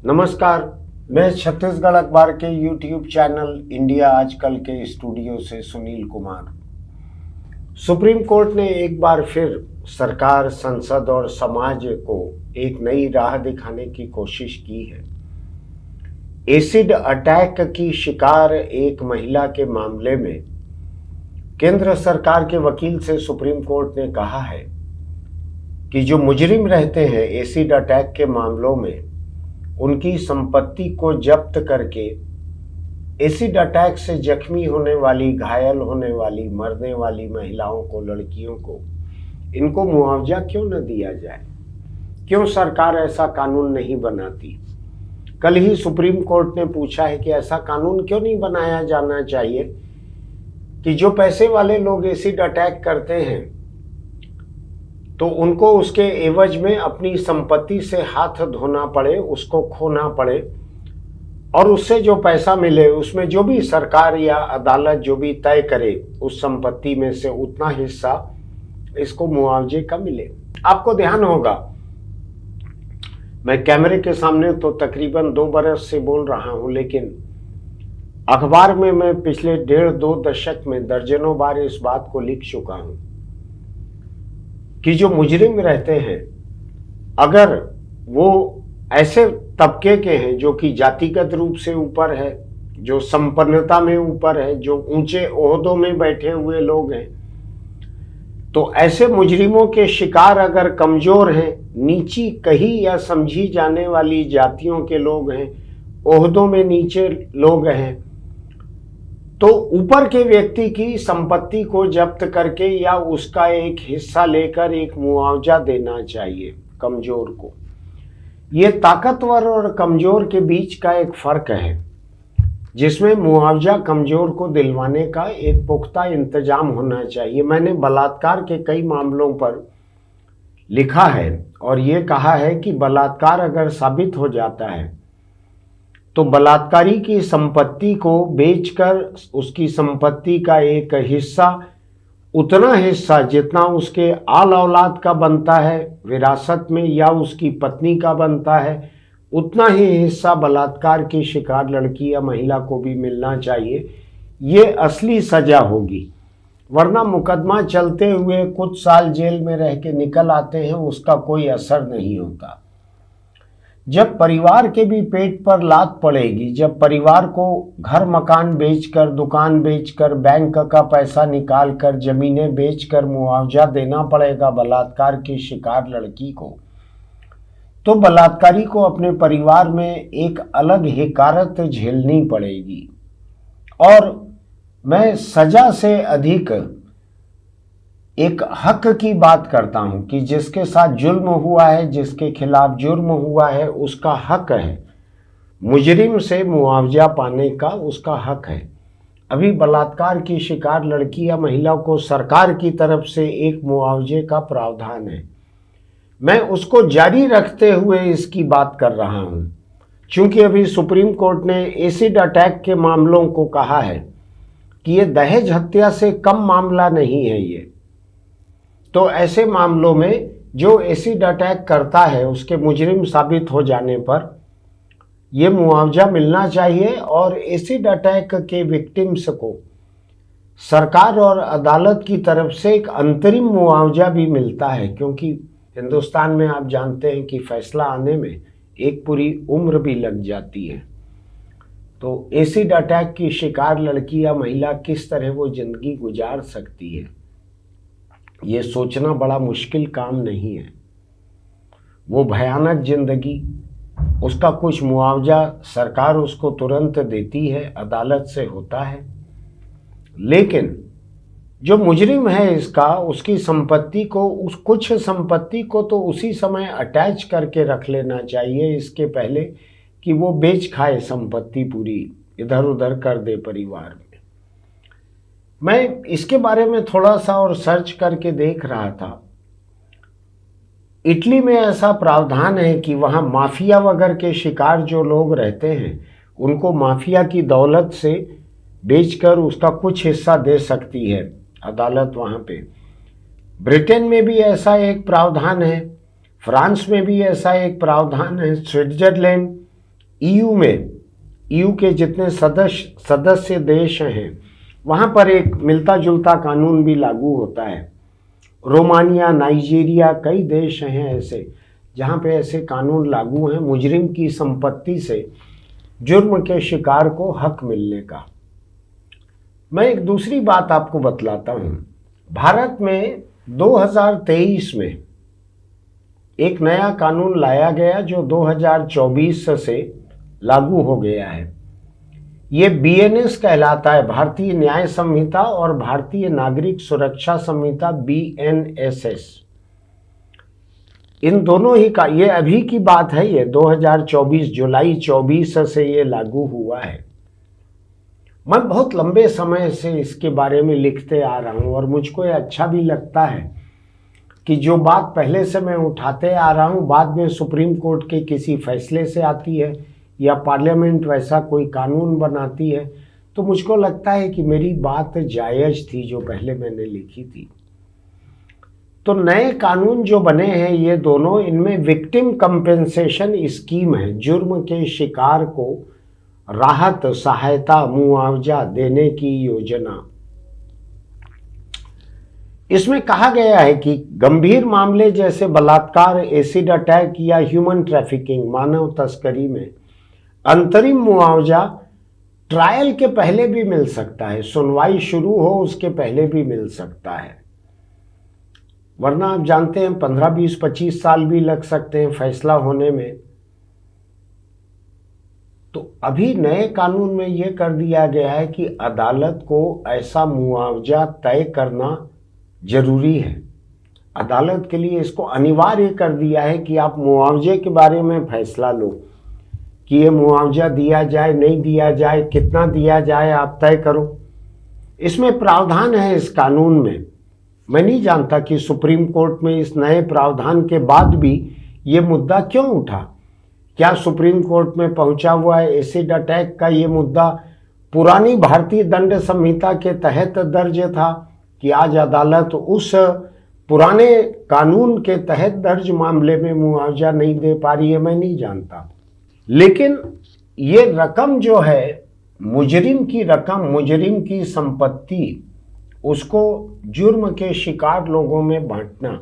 नमस्कार। मैं छत्तीसगढ़ अखबार के यूट्यूब चैनल इंडिया आजकल के स्टूडियो से सुनील कुमार। सुप्रीम कोर्ट ने एक बार फिर सरकार, संसद और समाज को एक नई राह दिखाने की कोशिश की है। एसिड अटैक की शिकार एक महिला के मामले में केंद्र सरकार के वकील से सुप्रीम कोर्ट ने कहा है कि जो मुजरिम रहते हैं एसिड अटैक के मामलों में, उनकी संपत्ति को जब्त करके एसिड अटैक से जख्मी होने वाली, घायल होने वाली, मरने वाली महिलाओं को, लड़कियों को, इनको मुआवजा क्यों न दिया जाए? क्यों सरकार ऐसा कानून नहीं बनाती? कल ही सुप्रीम कोर्ट ने पूछा है कि ऐसा कानून क्यों नहीं बनाया जाना चाहिए कि जो पैसे वाले लोग एसिड अटैक करते हैं तो उनको उसके एवज में अपनी संपत्ति से हाथ धोना पड़े, उसको खोना पड़े, और उससे जो पैसा मिले उसमें जो भी सरकार या अदालत जो भी तय करे उस संपत्ति में से उतना हिस्सा इसको मुआवजे का मिले। आपको ध्यान होगा, मैं कैमरे के सामने तो तकरीबन 2 बरस से बोल रहा हूं, लेकिन अखबार में मैं पिछले 1.5-2 दशक में दर्जनों बार इस बात को लिख चुका हूं कि जो मुजरिम रहते हैं, अगर वो ऐसे तबके के हैं जो कि जातिगत रूप से ऊपर है, जो संपन्नता में ऊपर है, जो ऊंचे ओहदों में बैठे हुए लोग हैं, तो ऐसे मुजरिमों के शिकार अगर कमजोर हैं, नीची कही या समझी जाने वाली जातियों के लोग हैं, ओहदों में नीचे लोग हैं, तो ऊपर के व्यक्ति की संपत्ति को जब्त करके या उसका एक हिस्सा लेकर एक मुआवजा देना चाहिए कमजोर को। ये ताकतवर और कमजोर के बीच का एक फर्क है, जिसमें मुआवजा कमजोर को दिलवाने का एक पुख्ता इंतजाम होना चाहिए। मैंने बलात्कार के कई मामलों पर लिखा है और ये कहा है कि बलात्कार अगर साबित हो जाता है तो बलात्कारी की संपत्ति को बेचकर उसकी संपत्ति का एक हिस्सा, उतना हिस्सा जितना उसके आल औलाद का बनता है विरासत में या उसकी पत्नी का बनता है, उतना ही हिस्सा बलात्कार की शिकार लड़की या महिला को भी मिलना चाहिए। ये असली सजा होगी, वरना मुकदमा चलते हुए कुछ साल जेल में रह के निकल आते हैं, उसका कोई असर नहीं होता। जब परिवार के भी पेट पर लात पड़ेगी, जब परिवार को घर मकान बेचकर, दुकान बेचकर, बैंक का पैसा निकालकर, जमीनें बेचकर मुआवजा देना पड़ेगा बलात्कार की शिकार लड़की को, तो बलात्कारी को अपने परिवार में एक अलग हिकारत झेलनी पड़ेगी। और मैं सजा से अधिक एक हक की बात करता हूं कि जिसके साथ जुल्म हुआ है, जिसके खिलाफ जुर्म हुआ है, उसका हक है मुजरिम से मुआवजा पाने का, उसका हक है। अभी बलात्कार की शिकार लड़की या महिला को सरकार की तरफ से एक मुआवजे का प्रावधान है। मैं उसको जारी रखते हुए इसकी बात कर रहा हूं, क्योंकि अभी सुप्रीम कोर्ट ने एसिड अटैक के मामलों को कहा है कि ये दहेज हत्या से कम मामला नहीं है। ये तो ऐसे मामलों में जो एसिड अटैक करता है उसके मुजरिम साबित हो जाने पर यह मुआवजा मिलना चाहिए। और एसिड अटैक के विक्टिम्स को सरकार और अदालत की तरफ से एक अंतरिम मुआवजा भी मिलता है, क्योंकि हिंदुस्तान में आप जानते हैं कि फैसला आने में एक पूरी उम्र भी लग जाती है। तो एसिड अटैक की शिकार लड़की या महिला किस तरह वो जिंदगी गुजार सकती है, ये सोचना बड़ा मुश्किल काम नहीं है। वो भयानक जिंदगी, उसका कुछ मुआवजा सरकार उसको तुरंत देती है, अदालत से होता है, लेकिन जो मुजरिम है इसका, उसकी संपत्ति को, उस कुछ संपत्ति को तो उसी समय अटैच करके रख लेना चाहिए, इसके पहले कि वो बेच खाए संपत्ति पूरी, इधर उधर कर दे परिवार में। मैं इसके बारे में थोड़ा सा और सर्च करके देख रहा था। इटली में ऐसा प्रावधान है कि वहाँ माफिया वगैरह के शिकार जो लोग रहते हैं उनको माफिया की दौलत से बेचकर उसका कुछ हिस्सा दे सकती है अदालत वहाँ पे। ब्रिटेन में भी ऐसा एक प्रावधान है, फ्रांस में भी ऐसा एक प्रावधान है, स्विट्जरलैंड, ईयू के जितने सदस्य देश हैं वहाँ पर एक मिलता जुलता कानून भी लागू होता है। रोमानिया, नाइजीरिया, कई देश हैं ऐसे जहाँ पे ऐसे कानून लागू हैं मुजरिम की संपत्ति से जुर्म के शिकार को हक मिलने का। मैं एक दूसरी बात आपको बतलाता हूँ। भारत में 2023 में एक नया कानून लाया गया जो 2024 से लागू हो गया है। ये BNS कहलाता है, भारतीय न्याय संहिता और भारतीय नागरिक सुरक्षा संहिता, BNSS। इन दोनों ही का, ये अभी की बात है, ये 2024 जुलाई 24 से ये लागू हुआ है। मैं बहुत लंबे समय से इसके बारे में लिखते आ रहा हूँ और मुझको ये अच्छा भी लगता है कि जो बात पहले से मैं उठाते आ रहा हूँ बाद में सुप्रीम कोर्ट के किसी फैसले से आती है या पार्लियामेंट वैसा कोई कानून बनाती है, तो मुझको लगता है कि मेरी बात जायज़ थी जो पहले मैंने लिखी थी। तो नए कानून जो बने हैं ये दोनों, इनमें विक्टिम कंपेंसेशन स्कीम है, जुर्म के शिकार को राहत, सहायता, मुआवजा देने की योजना। इसमें कहा गया है कि गंभीर मामले जैसे बलात्कार, एसिड अटैक या ह्यूमन ट्रैफिकिंग, मानव तस्करी में अंतरिम मुआवजा ट्रायल के पहले भी मिल सकता है, सुनवाई शुरू हो उसके पहले भी मिल सकता है। वरना आप जानते हैं 15, 20, 25 साल भी लग सकते हैं फैसला होने में। तो अभी नए कानून में यह कर दिया गया है कि अदालत को ऐसा मुआवजा तय करना जरूरी है। अदालत के लिए इसको अनिवार्य कर दिया है कि आप मुआवजे के बारे में फैसला लो कि ये मुआवजा दिया जाए, नहीं दिया जाए, कितना दिया जाए, आप तय करो। इसमें प्रावधान है इस कानून में। मैं नहीं जानता कि सुप्रीम कोर्ट में इस नए प्रावधान के बाद भी ये मुद्दा क्यों उठा। क्या सुप्रीम कोर्ट में पहुंचा हुआ है एसिड अटैक का ये मुद्दा पुरानी भारतीय दंड संहिता के तहत दर्ज था कि आज अदालत उस पुराने कानून के तहत दर्ज मामले में मुआवजा नहीं दे पा रही है? मैं नहीं जानता। लेकिन ये रकम जो है, मुजरिम की रकम, मुजरिम की संपत्ति, उसको जुर्म के शिकार लोगों में बांटना,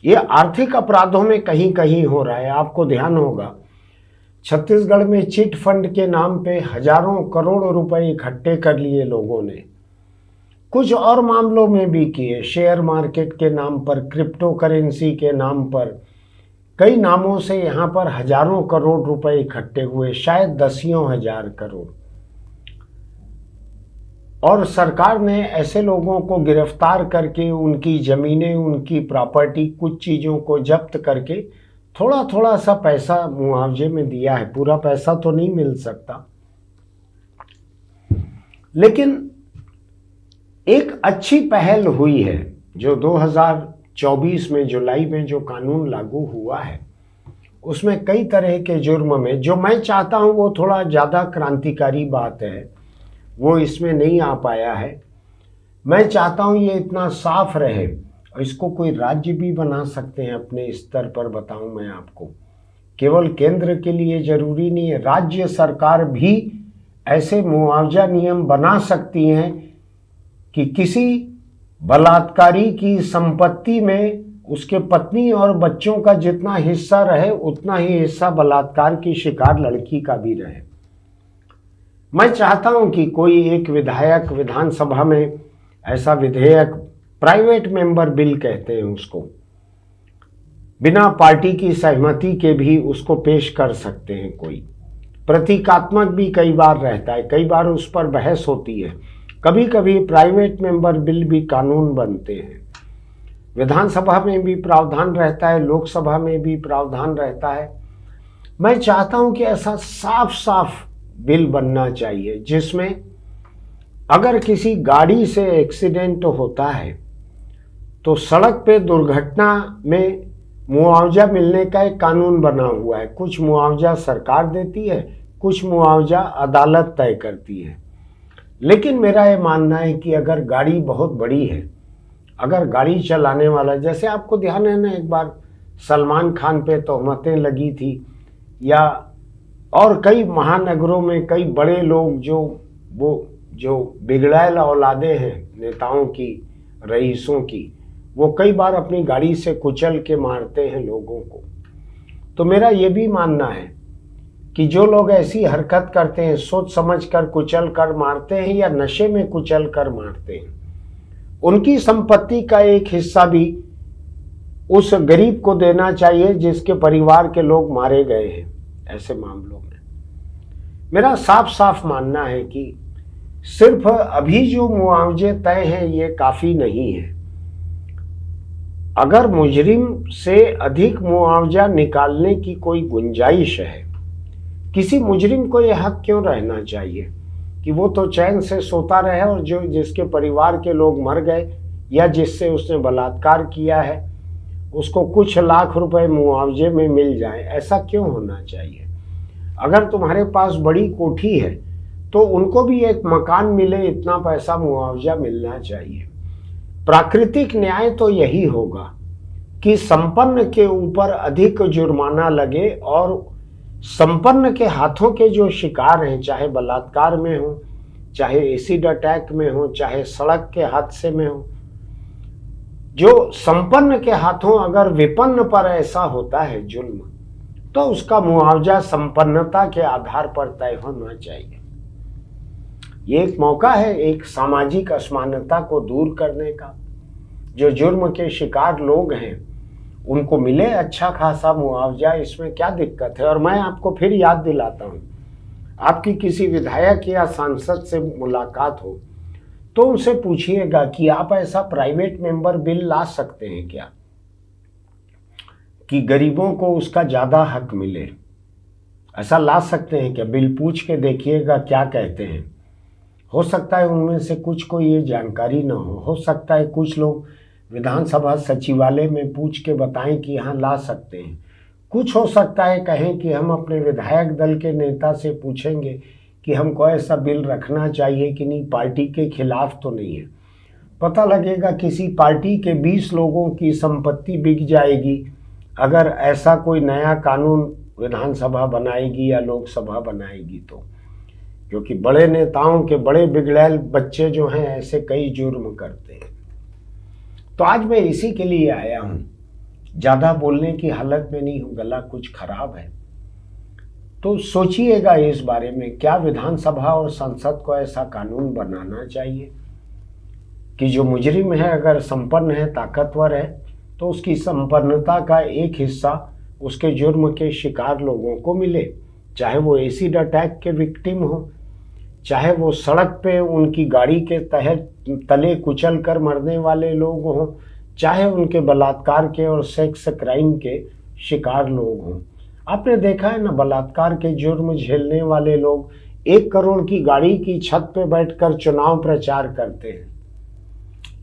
ये आर्थिक अपराधों में कहीं कहीं हो रहा है। आपको ध्यान होगा छत्तीसगढ़ में चिट फंड के नाम पे हजारों करोड़ रुपए इकट्ठे कर लिए लोगों ने। कुछ और मामलों में भी किए, शेयर मार्केट के नाम पर, क्रिप्टो करेंसी के नाम पर, कई नामों से यहाँ पर हजारों करोड़ रुपए इकट्ठे हुए, शायद दसियों हजार करोड़। और सरकार ने ऐसे लोगों को गिरफ्तार करके उनकी जमीनें, उनकी प्रॉपर्टी, कुछ चीज़ों को जब्त करके थोड़ा थोड़ा सा पैसा मुआवजे में दिया है। पूरा पैसा तो नहीं मिल सकता, लेकिन एक अच्छी पहल हुई है जो 2024 में जुलाई में जो कानून लागू हुआ है। उसमें कई तरह के जुर्म में, जो मैं चाहता हूं वो थोड़ा ज़्यादा क्रांतिकारी बात है, वो इसमें नहीं आ पाया है। मैं चाहता हूं ये इतना साफ रहे, और इसको कोई राज्य भी बना सकते हैं अपने स्तर पर। बताऊं मैं आपको, केवल केंद्र के लिए जरूरी नहीं है, राज्य सरकार भी ऐसे मुआवजा नियम बना सकती हैं कि किसी बलात्कारी की संपत्ति में उसके पत्नी और बच्चों का जितना हिस्सा रहे उतना ही हिस्सा बलात्कार की शिकार लड़की का भी रहे। मैं चाहता हूं कि कोई एक विधायक विधानसभा में ऐसा विधेयक, प्राइवेट मेंबर बिल कहते हैं उसको, बिना पार्टी की सहमति के भी उसको पेश कर सकते हैं। कोई प्रतीकात्मक भी कई बार रहता है, कई बार उस पर बहस होती है। कभी कभी प्राइवेट मेंबर बिल भी कानून बनते हैं। विधानसभा में भी प्रावधान रहता है, लोकसभा में भी प्रावधान रहता है। मैं चाहता हूं कि ऐसा साफ साफ बिल बनना चाहिए जिसमें अगर किसी गाड़ी से एक्सीडेंट होता है तो सड़क पे दुर्घटना में मुआवजा मिलने का एक कानून बना हुआ है। कुछ मुआवजा सरकार देती है, कुछ मुआवजा अदालत तय करती है। लेकिन मेरा ये मानना है कि अगर गाड़ी बहुत बड़ी है, अगर गाड़ी चलाने वाला, जैसे आपको ध्यान है ना, एक बार सलमान खान पे तोहमतें लगी थी, या और कई महानगरों में कई बड़े लोग जो बिगड़ैल औलादे हैं नेताओं की, रईसों की, वो कई बार अपनी गाड़ी से कुचल के मारते हैं लोगों को। तो मेरा ये भी मानना है कि जो लोग ऐसी हरकत करते हैं, सोच समझ कर कुचल कर मारते हैं या नशे में कुचल कर मारते हैं, उनकी संपत्ति का एक हिस्सा भी उस गरीब को देना चाहिए जिसके परिवार के लोग मारे गए हैं। ऐसे मामलों में मेरा साफ साफ मानना है कि सिर्फ अभी जो मुआवजे तय हैं ये काफी नहीं है। अगर मुजरिम से अधिक मुआवजा निकालने की कोई गुंजाइश है, किसी मुजरिम को यह हक क्यों रहना चाहिए कि वो तो चैन से सोता रहे और जो जिसके परिवार के लोग मर गए या जिससे उसने बलात्कार किया है उसको कुछ लाख रुपए मुआवजे में मिल जाए? ऐसा क्यों होना चाहिए? अगर तुम्हारे पास बड़ी कोठी है तो उनको भी एक मकान मिले, इतना पैसा मुआवजा मिलना चाहिए। प्राकृतिक न्याय तो यही होगा कि संपन्न के ऊपर अधिक जुर्माना लगे और संपन्न के हाथों के जो शिकार हैं, चाहे बलात्कार में हो, चाहे एसिड अटैक में हो, चाहे सड़क के हादसे में हो, जो संपन्न के हाथों अगर विपन्न पर ऐसा होता है जुल्म, तो उसका मुआवजा संपन्नता के आधार पर तय होना चाहिए। ये एक मौका है एक सामाजिक असमानता को दूर करने का। जो जुर्म के शिकार लोग हैं उनको मिले अच्छा खासा मुआवजा, इसमें क्या दिक्कत है? और मैं आपको फिर याद दिलाता हूँ, आपकी किसी विधायक या सांसद से मुलाकात हो तो उनसे पूछिएगा कि आप ऐसा प्राइवेट मेंबर बिल ला सकते हैं क्या कि गरीबों को उसका ज़्यादा हक मिले? ऐसा ला सकते हैं क्या? बिल पूछ के देखिएगा क्या कहते हैं। हो सकता है उनमें से कुछ को ये जानकारी ना हो सकता है कुछ लोग विधानसभा सचिवालय में पूछ के बताएं कि यहाँ ला सकते हैं। कुछ हो सकता है कहें कि हम अपने विधायक दल के नेता से पूछेंगे कि हमको ऐसा बिल रखना चाहिए कि नहीं, पार्टी के खिलाफ तो नहीं है। पता लगेगा किसी पार्टी के 20 लोगों की संपत्ति बिक जाएगी अगर ऐसा कोई नया कानून विधानसभा बनाएगी या लोकसभा बनाएगी तो, क्योंकि बड़े नेताओं के बड़े बिगड़ैल बच्चे जो हैं ऐसे कई जुर्म करते हैं। तो आज मैं इसी के लिए आया हूं, ज्यादा बोलने की हालत में नहीं हूं, गला कुछ खराब है। तो सोचिएगा इस बारे में, क्या विधानसभा और संसद को ऐसा कानून बनाना चाहिए कि जो मुजरिम है अगर संपन्न है, ताकतवर है, तो उसकी संपन्नता का एक हिस्सा उसके जुर्म के शिकार लोगों को मिले, चाहे वो एसिड अटैक के विक्टिम हो, चाहे वो सड़क पे उनकी गाड़ी के तले कुचल कर मरने वाले लोग हों, चाहे उनके बलात्कार के और सेक्स क्राइम के शिकार लोग हों। आपने देखा है ना, बलात्कार के जुर्म झेलने वाले लोग 1 करोड़ की गाड़ी की छत पे बैठकर चुनाव प्रचार करते हैं।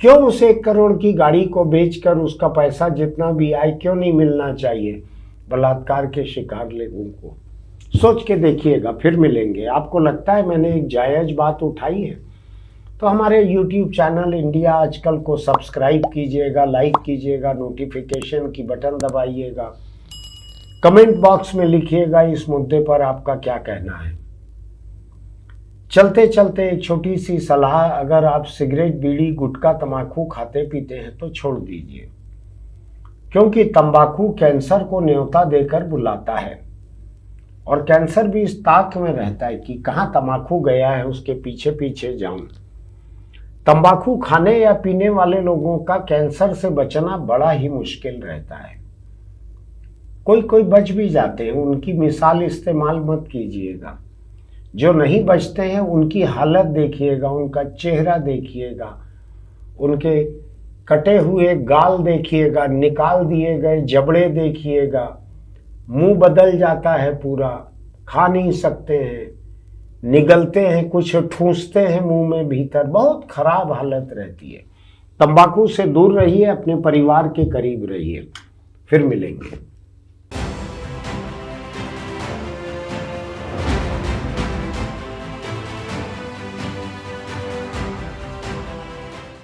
क्यों उस 1 करोड़ की गाड़ी को बेचकर उसका पैसा जितना भी आए क्यों नहीं मिलना चाहिए बलात्कार के शिकार लोगों को? सोच के देखिएगा, फिर मिलेंगे। आपको लगता है मैंने एक जायज बात उठाई है तो हमारे YouTube चैनल इंडिया आजकल को सब्सक्राइब कीजिएगा, लाइक कीजिएगा, नोटिफिकेशन की बटन दबाइएगा, कमेंट बॉक्स में लिखिएगा इस मुद्दे पर आपका क्या कहना है। चलते चलते एक छोटी सी सलाह, अगर आप सिगरेट, बीड़ी, गुटखा, तंबाकू खाते पीते हैं तो छोड़ दीजिए, क्योंकि तंबाकू कैंसर को न्योता देकर बुलाता है और कैंसर भी इस ताक में रहता है कि कहाँ तंबाकू गया है उसके पीछे पीछे जाऊं। तंबाकू खाने या पीने वाले लोगों का कैंसर से बचना बड़ा ही मुश्किल रहता है। कोई कोई बच भी जाते हैं, उनकी मिसाल इस्तेमाल मत कीजिएगा। जो नहीं बचते हैं उनकी हालत देखिएगा, उनका चेहरा देखिएगा, उनके कटे हुए गाल देखिएगा, निकाल दिए गए जबड़े देखिएगा, मुंह बदल जाता है पूरा, खा नहीं सकते हैं, निगलते हैं, कुछ ठूंसते हैं मुंह में भीतर, बहुत खराब हालत रहती है। तंबाकू से दूर रहिए, अपने परिवार के करीब रहिए। फिर मिलेंगे।